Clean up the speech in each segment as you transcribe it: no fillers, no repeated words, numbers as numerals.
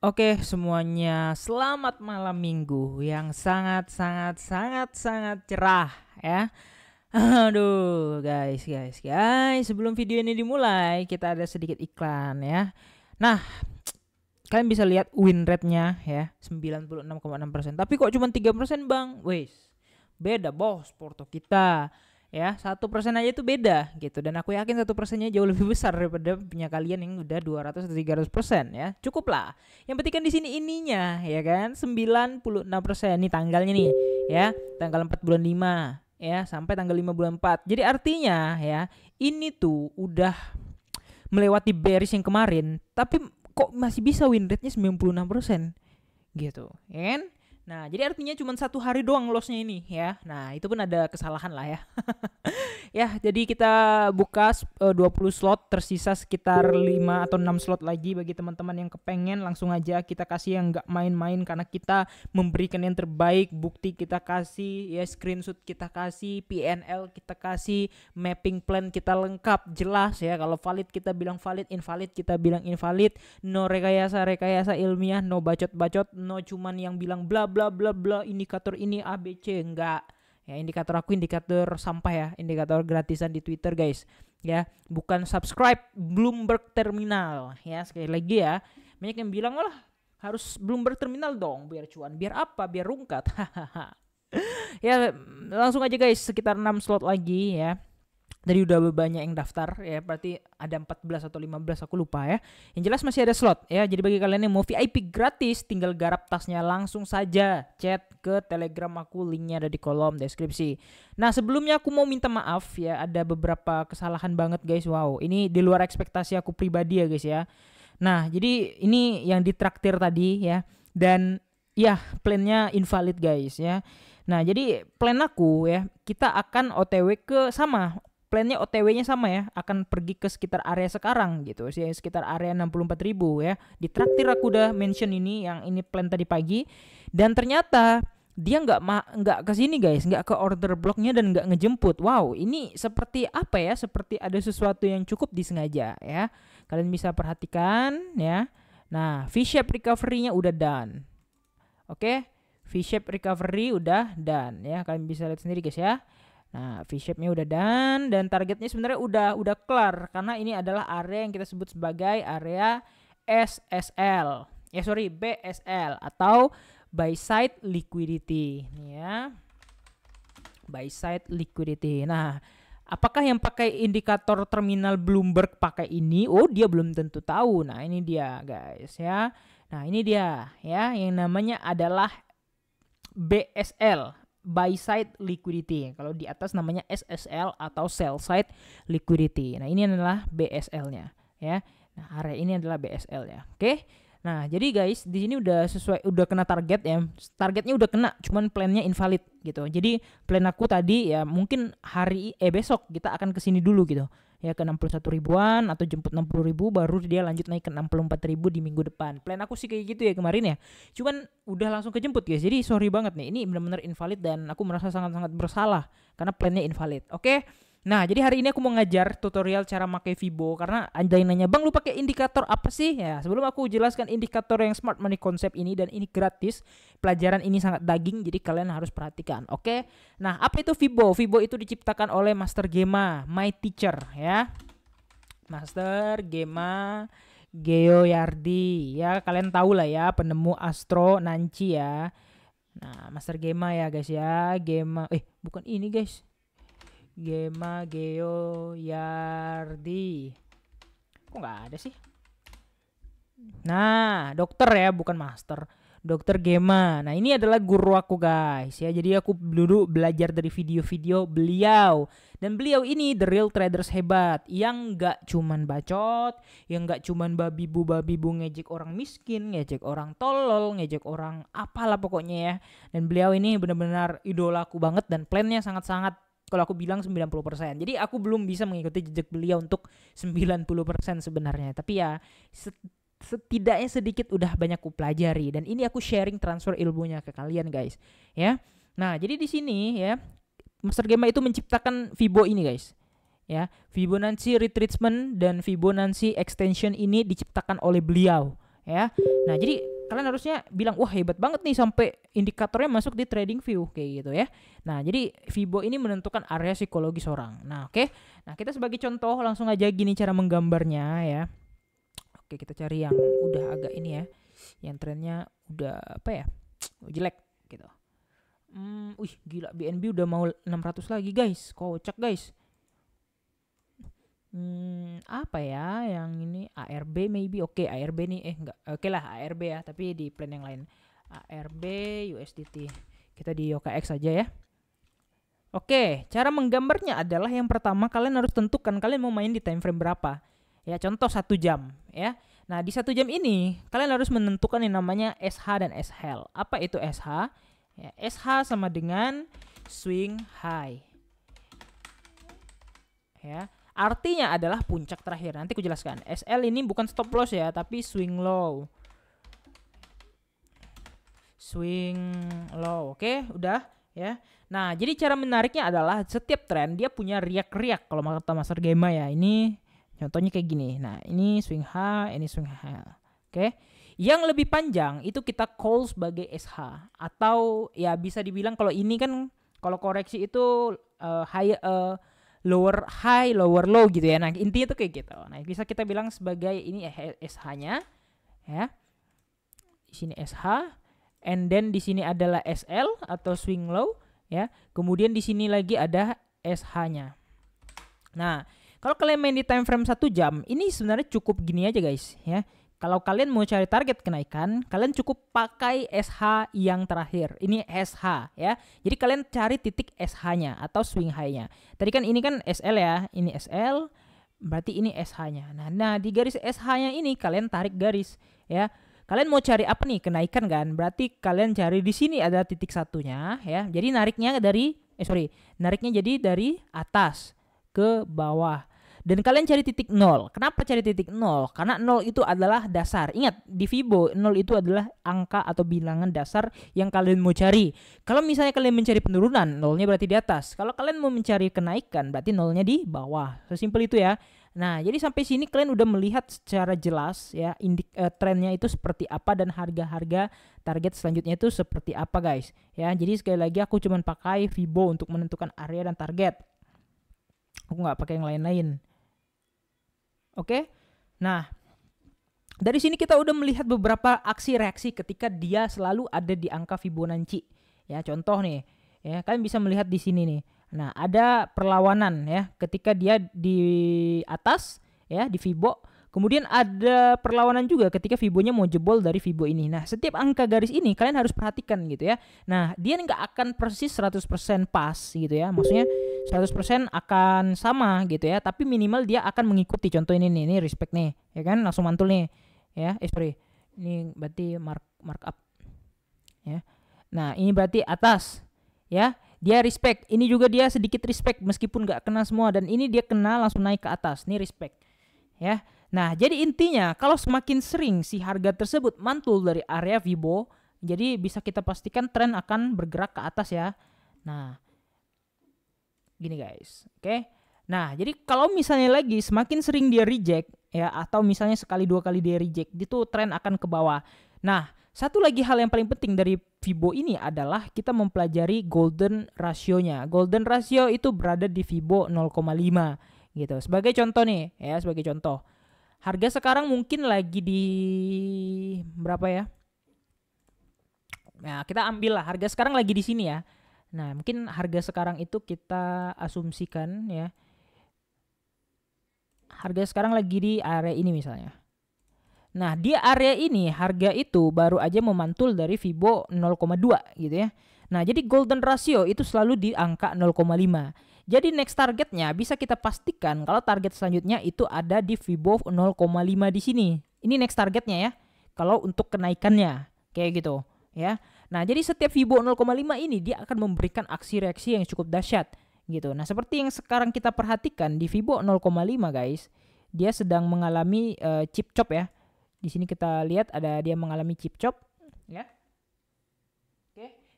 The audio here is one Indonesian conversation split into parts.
Oke semuanya, selamat malam minggu yang sangat cerah ya. Aduh guys, sebelum video ini dimulai kita ada sedikit iklan ya. Nah, kalian bisa lihat win rate-nya ya 96,6%. Tapi kok cuma 3% bang? Wes, beda bos Porto kita ya, 1% aja itu beda gitu, dan aku yakin 1%-nya jauh lebih besar daripada punya kalian yang udah 200 atau 300% ya. Cukup lah, yang penting kan di sini ininya ya kan, 96%. Nih tanggalnya nih ya, tanggal 4 bulan 5 ya sampai tanggal 5 bulan 4. Jadi artinya ya, ini tuh udah melewati bearish yang kemarin, tapi kok masih bisa win rate-nya 96% gitu ya kan. Nah, jadi artinya cuma 1 hari doang loss-nya ini ya. Nah, itu pun ada kesalahan lah ya. Ya, jadi kita buka 20 slot, tersisa sekitar 5 atau 6 slot lagi bagi teman-teman yang kepengen. Langsung aja kita kasih yang nggak main-main, karena kita memberikan yang terbaik. Bukti kita kasih, ya screenshot kita kasih, PNL kita kasih, mapping plan kita lengkap, jelas ya. Kalau valid kita bilang valid, invalid kita bilang invalid. No rekayasa ilmiah, no bacot-bacot, no cuman yang bilang bla bla bla bla indikator ini ABC, enggak. Ya, indikator aku indikator sampah ya, indikator gratisan di Twitter guys. Ya, bukan subscribe Bloomberg Terminal ya. Sekali lagi ya, banyak yang bilang lah harus Bloomberg Terminal dong biar cuan. Biar apa? Biar rungkat. Ya, langsung aja guys, sekitar 6 slot lagi ya. Tadi udah banyak yang daftar ya, berarti ada 14 atau 15 aku lupa ya. Yang jelas masih ada slot ya. Jadi bagi kalian yang mau VIP gratis, tinggal garap tasnya, langsung saja chat ke Telegram aku, linknya ada di kolom deskripsi. Nah, sebelumnya aku mau minta maaf ya, ada beberapa kesalahan banget guys. Wow, ini di luar ekspektasi aku pribadi ya guys ya. Nah, jadi ini yang ditraktir tadi ya, dan ya plannya invalid guys ya. Nah, jadi plan aku ya, kita akan OTW ke sama, plannya OTW-nya sama ya, akan pergi ke sekitar area sekarang gitu sih, sekitar area 64.000 ya. Di traktir aku udah mention ini, yang ini plan tadi pagi, dan ternyata dia nggak ke sini guys, nggak ke order blocknya dan nggak ngejemput. Wow, ini seperti apa ya? Seperti ada sesuatu yang cukup disengaja ya. Kalian bisa perhatikan ya. Nah, V-shape recovery-nya udah done. Oke, V-shape recovery udah done ya. Kalian bisa lihat sendiri guys ya. Nah, V-shape-nya udah done, dan targetnya sebenarnya udah kelar, karena ini adalah area yang kita sebut sebagai area SSL. BSL atau buy side liquidity. Nih ya. Buy side liquidity. Nah, apakah yang pakai indikator terminal Bloomberg pakai ini? Oh, dia belum tentu tahu. Nah, ini dia guys ya. Nah, ini dia ya, yang namanya adalah BSL, buy side liquidity. Kalau di atas namanya SSL atau sell side liquidity. Nah, ini adalah BSL-nya ya. Nah, area ini adalah BSL-nya. Oke. Nah, jadi guys, di sini udah sesuai, udah kena target ya. Targetnya udah kena, cuman plannya invalid gitu. Jadi plan aku tadi ya, mungkin besok kita akan kesini dulu gitu ya, ke 61 ribuan atau jemput 60 ribu, baru dia lanjut naik ke 64 ribu di minggu depan. Plan aku sih kayak gitu ya kemarin ya, cuman udah langsung kejemput guys. Jadi sorry banget nih, ini benar-benar invalid dan aku merasa sangat-sangat bersalah karena plannya invalid. Oke. Nah, jadi hari ini aku mau ngajar tutorial cara pakai Fibo, karena ada yang nanya, "Bang, lu pakai indikator apa sih?" Ya, sebelum aku jelaskan indikator yang smart money concept ini, dan ini gratis, pelajaran ini sangat daging, jadi kalian harus perhatikan. Oke. Nah, apa itu Fibo? Fibo itu diciptakan oleh Master Gema, my teacher ya. Master Gema Geoyardi ya, kalian tahu lah ya, penemu Astro Nanci ya. Nah, Master Gema ya guys ya. Gema bukan ini guys. Gema Geoyardi. Kok nggak ada sih? Nah, dokter ya, bukan master. Dokter Gema. Nah, ini adalah guru aku guys ya. Jadi aku dulu belajar dari video-video beliau. Dan beliau ini the real traders hebat, yang nggak cuman bacot, yang nggak cuman babi bu ngejek orang miskin, ngejek orang tolol, ngejek orang apalah pokoknya ya. Dan beliau ini benar-benar idolaku banget, dan plannya sangat-sangat, kalau aku bilang 90%. Jadi aku belum bisa mengikuti jejak beliau untuk 90% sebenarnya. Tapi ya setidaknya sedikit udah banyak aku pelajari, dan ini aku sharing transfer ilmunya ke kalian guys ya. Nah, jadi di sini ya, Master Gema itu menciptakan Fibo ini guys ya. Fibonacci retracement dan Fibonacci extension ini diciptakan oleh beliau ya. Nah, jadi kalian harusnya bilang wah hebat banget nih sampai indikatornya masuk di trading view kayak gitu ya. Nah, jadi Fibo ini menentukan area psikologis orang. Nah, oke. Nah, kita sebagai contoh langsung aja gini cara menggambarnya ya. Oke, kita cari yang udah agak ini ya. Yang trennya udah apa ya? Jelek gitu. Wih, gila BNB udah mau 600 lagi, guys. Kocak, guys. Apa ya yang ini ARB maybe. Oke, ARB nih enggak. Oke lah ARB ya, tapi di plan yang lain. ARB USDT. Kita di OKX aja ya. Oke, cara menggambarnya adalah yang pertama kalian harus tentukan kalian mau main di time frame berapa. Ya, contoh 1 jam ya. Nah, di 1 jam ini kalian harus menentukan yang namanya SH dan SL. Apa itu SH? Ya, SH sama dengan swing high. Ya. Artinya adalah puncak terakhir. Nanti aku jelaskan. SL ini bukan stop loss ya, tapi swing low. Swing low. Oke, udah ya. Nah, jadi cara menariknya adalah setiap tren dia punya riak-riak kalau kata Master Gema ya. Ini contohnya kayak gini. Nah, ini swing high, ini swing high. Oke. Yang lebih panjang itu kita call sebagai SH atau ya bisa dibilang kalau ini kan kalau koreksi itu lower high, lower low gitu ya. Nah, intinya tuh kayak gitu. Nah, bisa kita bilang sebagai ini SH-nya ya. Di sini SH, and then di sini adalah SL atau swing low ya. Kemudian di sini lagi ada SH-nya. Nah, kalau kalian main di time frame 1 jam, ini sebenarnya cukup gini aja guys ya. Kalau kalian mau cari target kenaikan, kalian cukup pakai SH yang terakhir. Ini SH ya. Jadi kalian cari titik SH-nya atau swing high-nya. Tadi kan ini kan SL ya, ini SL, berarti ini SH-nya. Nah, di garis SH-nya ini kalian tarik garis ya. Kalian mau cari apa nih? Kenaikan kan? Berarti kalian cari di sini ada titik satunya ya. Jadi nariknya jadi dari atas ke bawah. Dan kalian cari titik 0. Kenapa cari titik 0? Karena 0 itu adalah dasar. Ingat, di Fibo 0 itu adalah angka atau bilangan dasar yang kalian mau cari. Kalau misalnya kalian mencari penurunan, 0-nya berarti di atas. Kalau kalian mau mencari kenaikan, berarti 0-nya di bawah. Sesimpel itu ya. Nah, jadi sampai sini kalian udah melihat secara jelas ya trennya itu seperti apa dan harga-harga target selanjutnya itu seperti apa guys. Ya, jadi sekali lagi aku cuma pakai Fibo untuk menentukan area dan target. Aku nggak pakai yang lain-lain. Oke, nah dari sini kita udah melihat beberapa aksi reaksi ketika dia selalu ada di angka Fibonacci. Ya, contoh nih, ya kalian bisa melihat di sini nih. Nah, ada perlawanan ya ketika dia di atas ya di Fibo. Kemudian ada perlawanan juga ketika Fibonya mau jebol dari Fibo ini. Nah, setiap angka garis ini kalian harus perhatikan gitu ya. Nah, dia nggak akan persis 100% pas gitu ya. Maksudnya 100% akan sama gitu ya. Tapi minimal dia akan mengikuti. Contoh ini nih, ini respect nih. Ya kan, langsung mantul nih. Ya, sorry. Ini berarti markup. Ya. Nah, ini berarti atas. Ya, dia respect. Ini juga dia sedikit respect meskipun nggak kena semua. Dan ini dia kena langsung naik ke atas. Ini respect. Ya. Nah, jadi intinya kalau semakin sering si harga tersebut mantul dari area Fibo, jadi bisa kita pastikan tren akan bergerak ke atas ya. Nah, gini guys, oke. Nah, jadi kalau misalnya lagi semakin sering dia reject ya, atau misalnya sekali 2 kali dia reject, itu tren akan ke bawah. Nah, satu lagi hal yang paling penting dari Fibo ini adalah kita mempelajari golden ratio-nya. Golden ratio itu berada di Fibo 0,5 gitu. Sebagai contoh nih, ya sebagai contoh. Harga sekarang mungkin lagi di berapa ya? Nah, kita ambil lah harga sekarang lagi di sini ya. Nah, mungkin harga sekarang itu kita asumsikan ya. Harga sekarang lagi di area ini misalnya. Nah, di area ini harga itu baru aja memantul dari Fibo 0,2 gitu ya. Nah, jadi golden ratio itu selalu di angka 0,5. Jadi next targetnya bisa kita pastikan kalau target selanjutnya itu ada di Fibo 0,5 di sini. Ini next targetnya ya. Kalau untuk kenaikannya kayak gitu ya. Nah, jadi setiap Fibo 0,5 ini dia akan memberikan aksi reaksi yang cukup dahsyat gitu. Nah, seperti yang sekarang kita perhatikan di Fibo 0,5 guys, dia sedang mengalami chip chop ya. Di sini kita lihat ada dia mengalami chip chop ya.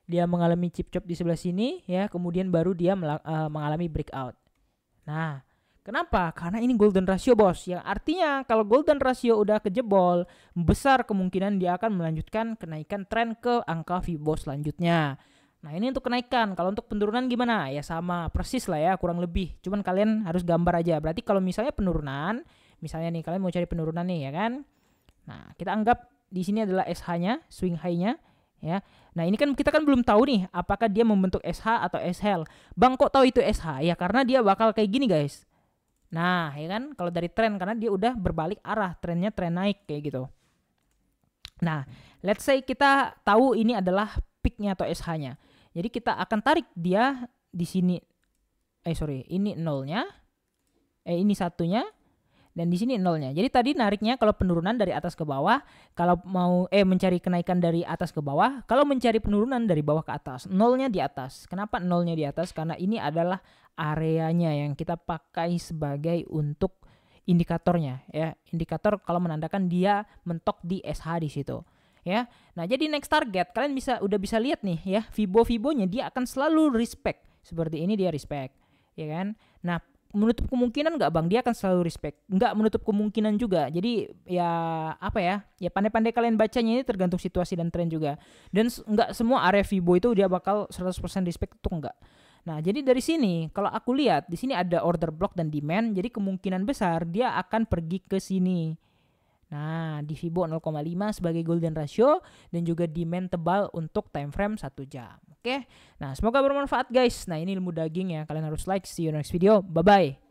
Dia mengalami chip chop di sebelah sini ya, kemudian baru dia mengalami breakout. Nah, Kenapa? Karena ini golden ratio bos. Yang artinya kalau golden ratio udah kejebol, besar kemungkinan dia akan melanjutkan kenaikan tren ke angka Fibo selanjutnya. Nah ini untuk kenaikan. Kalau untuk penurunan gimana? Ya sama persis lah ya, kurang lebih. Cuman kalian harus gambar aja. Berarti kalau misalnya penurunan, misalnya nih kalian mau cari penurunan nih ya kan. Nah kita anggap di sini adalah SH-nya, swing high-nya. Ya, nah ini kan kita kan belum tahu nih apakah dia membentuk SH atau SL. Bang kok tahu itu SH? Ya karena dia bakal kayak gini guys. Nah, ya kan kalau dari tren karena dia udah berbalik arah, trennya tren naik kayak gitu. Nah, let's say kita tahu ini adalah peak-nya atau SH-nya. Jadi kita akan tarik dia di sini. Ini nolnya. Ini satunya dan di sini nolnya. Jadi tadi nariknya kalau penurunan dari atas ke bawah, kalau mau mencari kenaikan dari atas ke bawah, kalau mencari penurunan dari bawah ke atas, nolnya di atas. Kenapa nolnya di atas? Karena ini adalah areanya yang kita pakai sebagai untuk indikatornya ya. Indikator kalau menandakan dia mentok di SH di situ. Ya. Nah, jadi next target kalian udah bisa lihat nih ya, Fibo-Fibonya dia akan selalu respect. Seperti ini dia respect, ya kan? Nah, menutup kemungkinan nggak bang? Dia akan selalu respect. Nggak menutup kemungkinan juga. Jadi ya apa ya? Ya pandai-pandai kalian bacanya, ini tergantung situasi dan tren juga. Dan nggak semua area Fibo itu dia bakal 100% respect itu enggak. Nah jadi dari sini kalau aku lihat di sini ada order block dan demand. Jadi kemungkinan besar dia akan pergi ke sini. Nah di Fibo 0,5 sebagai golden ratio dan juga demand tebal untuk time frame 1 jam. Oke. Nah semoga bermanfaat guys. Nah ini ilmu daging ya. Kalian harus like. See you next video. Bye bye.